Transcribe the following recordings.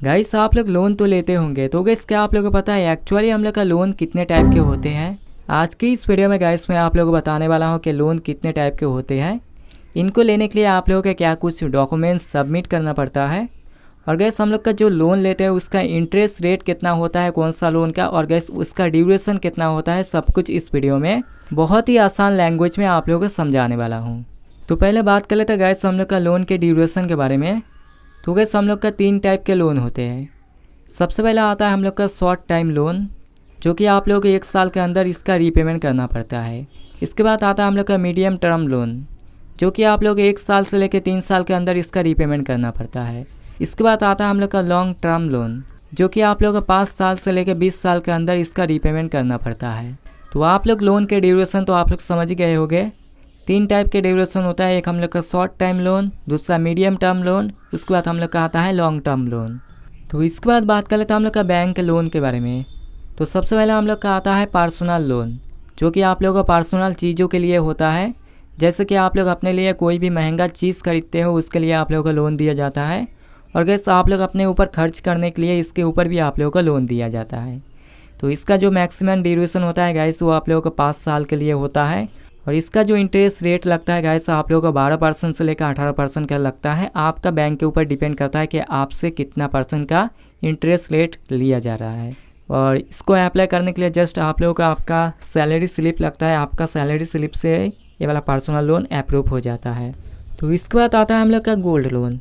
Guys आप लोग loan तो लेते होंगे, तो गाइस क्या आप लोगों को पता है एक्चुअली हम लोग का लोन कितने टाइप के होते हैं। आज की इस वीडियो में गाइस मैं आप लोगों को बताने वाला हूं कि लोन कितने टाइप के होते हैं, इनको लेने के लिए आप लोगों को क्या कुछ डॉक्यूमेंट्स सबमिट करना पड़ता है, और गैस हम लोग का जो लोन लेते हैं उसका इंटरेस्ट रेट कितना होता है कौन सा लोन का, और गैस उसका ड्यूरेशन कितना होता है, सब कुछ इस वीडियो में बहुत ही आसान लैंग्वेज में आप लोगों को समझाने वाला हूँ। तो पहले बात कर लेते हैं गैस हम लोग का लोन के ड्यूरेशन के बारे में। तो गैस हम लोग का 3 टाइप के लोन होते हैं। सबसे पहले आता है हम लोग का शॉर्ट टाइम लोन, जो कि आप लोगों को 1 साल के अंदर इसका रीपेमेंट करना पड़ता है। इसके बाद आता है हम लोग का मीडियम टर्म लोन, जो कि आप लोग 1 साल से लेकर 3 साल के अंदर इसका रीपेमेंट करना पड़ता है। इसके बाद आता है हम लोग का लॉन्ग टर्म लोन, जो कि आप लोग को 5 साल से लेकर 20 साल के अंदर इसका रीपेमेंट करना पड़ता है। तो आप लोग लोन के ड्यूरेशन तो आप लोग समझ ही गए होंगे। 3 टाइप के ड्यूरेशन होता है, एक हम लोग का शॉर्ट टाइम लोन, दूसरा मीडियम टर्म लोन, उसके बाद हम लोग का आता है लॉन्ग टर्म लोन। तो इसके बाद बात कर लेते हैं हम लोग का बैंक लोन के बारे में। तो सबसे पहले हम लोग का आता है पर्सनल लोन, जो कि आप लोगों को पर्सनल चीज़ों के लिए होता है। जैसे कि आप लोग अपने लिए कोई भी महंगा चीज़ खरीदते हो उसके लिए आप लोगों को लोन दिया जाता है, और गैस आप लोग अपने ऊपर खर्च करने के लिए इसके ऊपर भी आप लोगों को लोन दिया जाता है। तो इसका जो मैक्सिमम ड्यूरेशन होता है गैस वो आप लोगों को 5 साल के लिए होता है, और इसका जो इंटरेस्ट रेट लगता है गैस आप लोगों को 12% से लेकर 18% का लगता है। आपका बैंक के ऊपर डिपेंड करता है कि आपसे कितना % का इंटरेस्ट रेट लिया जा रहा है। और इसको अप्लाई करने के लिए जस्ट आप लोगों का आपका सैलरी स्लिप लगता है, आपका सैलरी स्लिप से ये वाला पर्सनल लोन अप्रूव हो जाता है। तो इसके बाद आता है हम लोग का गोल्ड लोन,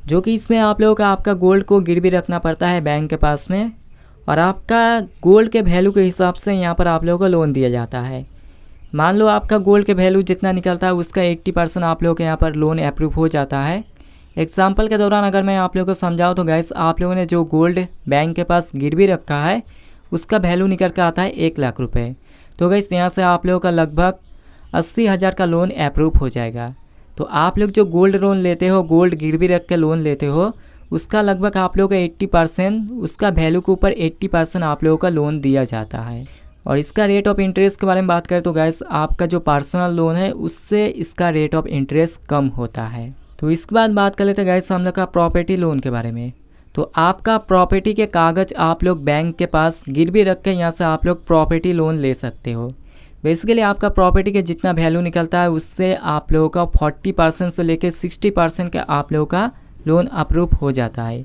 जो कि इसमें आप लोगों का आपका गोल्ड को गिरवी रखना पड़ता है बैंक के पास में, और आपका गोल्ड के वैल्यू के हिसाब से यहाँ पर आप लोगों को लोन दिया जाता है। मान लो आपका गोल्ड के वैल्यू जितना निकलता है उसका 80% आप लोगों के यहाँ पर लोन अप्रूव हो जाता है। एग्जाम्पल के दौरान अगर मैं आप लोगों को समझाऊँ तो गैस आप लोगों ने जो गोल्ड बैंक के पास गिरवी रखा है उसका वैल्यू निकल कर आता है 1 लाख रुपये। तो गैस यहाँ से आप लोगों का लगभग 80,000 का लोन अप्रूव हो जाएगा। तो आप लोग जो गोल्ड लोन लेते हो, गोल्ड गिरवी रख के लोन लेते हो, उसका लगभग आप लोगों का 80%, उसका वैल्यू के ऊपर 80% आप लोगों का लोन दिया जाता है। और इसका रेट ऑफ इंटरेस्ट के बारे में बात करें तो गैस आपका जो पर्सनल लोन है उससे इसका रेट ऑफ इंटरेस्ट कम होता है। तो इसके बाद बात कर लेते हैं गैस हम लोग का प्रॉपर्टी लोन के बारे में। तो आपका प्रॉपर्टी के कागज़ आप लोग बैंक के पास गिरवी रख के यहाँ से आप लोग प्रॉपर्टी लोन ले सकते हो। बेसिकली आपका प्रॉपर्टी के जितना वैल्यू निकलता है उससे आप लोगों का 40% से लेकर 60% का आप लोगों का लोन अप्रूव हो जाता है।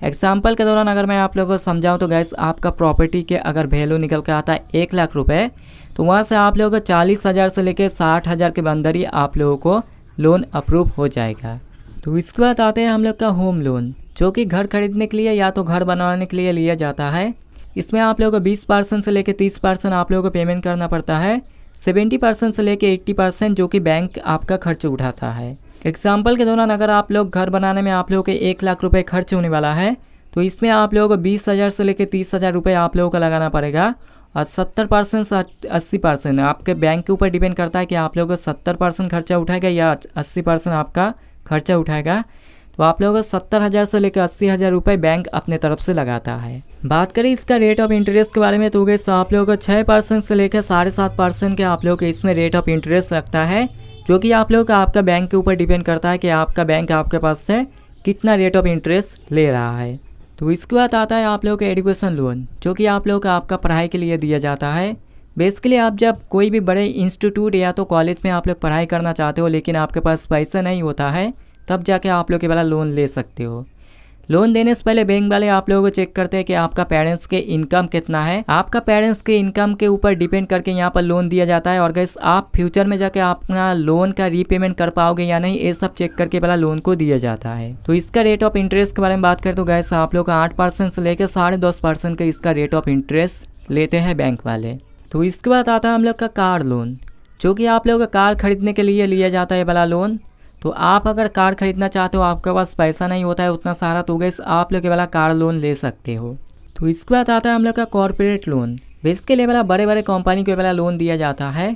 एग्जाम्पल के दौरान अगर मैं आप लोगों को समझाऊं तो गैस आपका प्रॉपर्टी के अगर वैल्यू निकल कर आता है 1 लाख रुपए, तो वहां से आप लोगों को 40,000 से लेकर 60,000 के अंदर ही आप लोगों को लोन अप्रूव हो जाएगा। तो इसके बाद आते हैं हम लोग का होम लोन, जो कि घर खरीदने के लिए या तो घर बनाने के लिए लिया जाता है। इसमें आप लोगों को 20% से लेकर 30% आप लोगों को पेमेंट करना पड़ता है, 70% से लेकर 80% जो कि बैंक आपका खर्च उठाता है। एग्जाम्पल के दौरान अगर आप लोग घर बनाने में आप लोगों के 1 लाख रुपए खर्च होने वाला है, तो इसमें आप लोगों को 20,000 से लेकर 30,000 रुपये आप लोगों को लगाना पड़ेगा, और 70% से 80% आपके बैंक के ऊपर डिपेंड करता है कि आप लोगों को 70% खर्चा उठाएगा या 80% आपका खर्चा उठाएगा। तो आप लोगों को 70,000 से लेकर 80,000 रुपये बैंक अपने तरफ से लगाता है। बात करें इसका रेट ऑफ इंटरेस्ट के बारे में तो गैस आप लोगों को 6% से लेकर 7.5% के आप लोगों को इसमें रेट ऑफ इंटरेस्ट लगता है, जो कि आप लोगों का आपका बैंक के ऊपर डिपेंड करता है कि आपका बैंक आपके पास से कितना रेट ऑफ इंटरेस्ट ले रहा है। तो इसके बाद आता है आप लोगों का एजुकेशन लोन, जो कि आप लोगों का आपका पढ़ाई के लिए दिया जाता है। बेसिकली आप जब कोई भी बड़े इंस्टीट्यूट या तो कॉलेज में आप लोग पढ़ाई करना चाहते हो लेकिन आपके पास पैसा नहीं होता है, तब जाके आप लोग के वाला लोन ले सकते हो। लोन देने से पहले बैंक वाले आप लोगों को चेक करते हैं कि आपका पेरेंट्स के इनकम कितना है। आपका पेरेंट्स के इनकम के ऊपर डिपेंड करके यहाँ पर लोन दिया जाता है, और गैस आप फ्यूचर में जाके अपना लोन का रीपेमेंट कर पाओगे या नहीं, ये सब चेक करके वाला लोन को दिया जाता है। तो इसका रेट ऑफ इंटरेस्ट के बारे में बात करें तो गैस आप लोग का 8% से लेकर 10.5% का इसका रेट ऑफ इंटरेस्ट लेते हैं बैंक वाले। तो इसके बाद आता है हम लोग का कार लोन, जो कि आप लोगों का कार खरीदने के लिए लिया जाता है वाला लोन। तो आप अगर कार खरीदना चाहते हो, आपके पास पैसा नहीं होता है उतना सारा, तो गैस आप लोग वाला कार लोन ले सकते हो। तो इसके बाद आता है हम लोग का कॉर्पोरेट लोन। बेसिकली वाला बड़े बड़े कंपनी को वाला लोन दिया जाता है।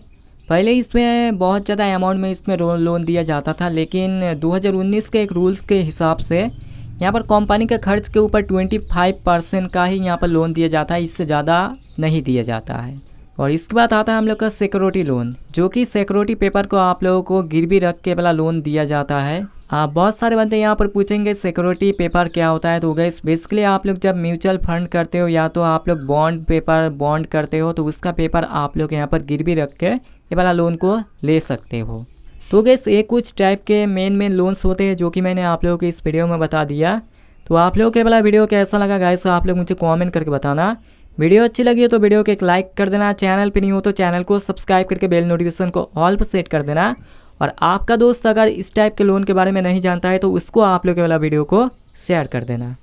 पहले इसमें बहुत ज़्यादा अमाउंट में इसमें लोन दिया जाता था, लेकिन 2019 के एक रूल्स के हिसाब से यहाँ पर कंपनी के खर्च के ऊपर 25% का ही यहाँ पर लोन दिया जाता है, इससे ज़्यादा नहीं दिया जाता है। और इसके बाद आता है हम लोग का सिक्योरिटी लोन, जो कि सिक्योरिटी पेपर को आप लोगों को गिरवी रख के वाला लोन दिया जाता है। आप बहुत सारे बंदे यहाँ पर पूछेंगे सिक्योरिटी पेपर क्या होता है। तो गाइस बेसिकली आप लोग जब म्यूचुअल फंड करते हो या तो आप लोग बॉन्ड करते हो तो उसका पेपर आप लोग यहाँ पर गिरवी रख के ये वाला लोन को ले सकते हो। तो गाइस ये कुछ टाइप के मेन लोन्स होते हैं जो कि मैंने आप लोगों को इस वीडियो में बता दिया। तो आप लोगों को ये वाला वीडियो कैसा लगा गाइस तो आप लोग मुझे कमेंट करके बताना। वीडियो अच्छी लगी हो तो वीडियो को एक लाइक कर देना, चैनल पे नहीं हो तो चैनल को सब्सक्राइब करके बेल नोटिफिकेशन को ऑल पर सेट कर देना। और आपका दोस्त अगर इस टाइप के लोन के बारे में नहीं जानता है तो उसको आप लोग के वाला वीडियो को शेयर कर देना।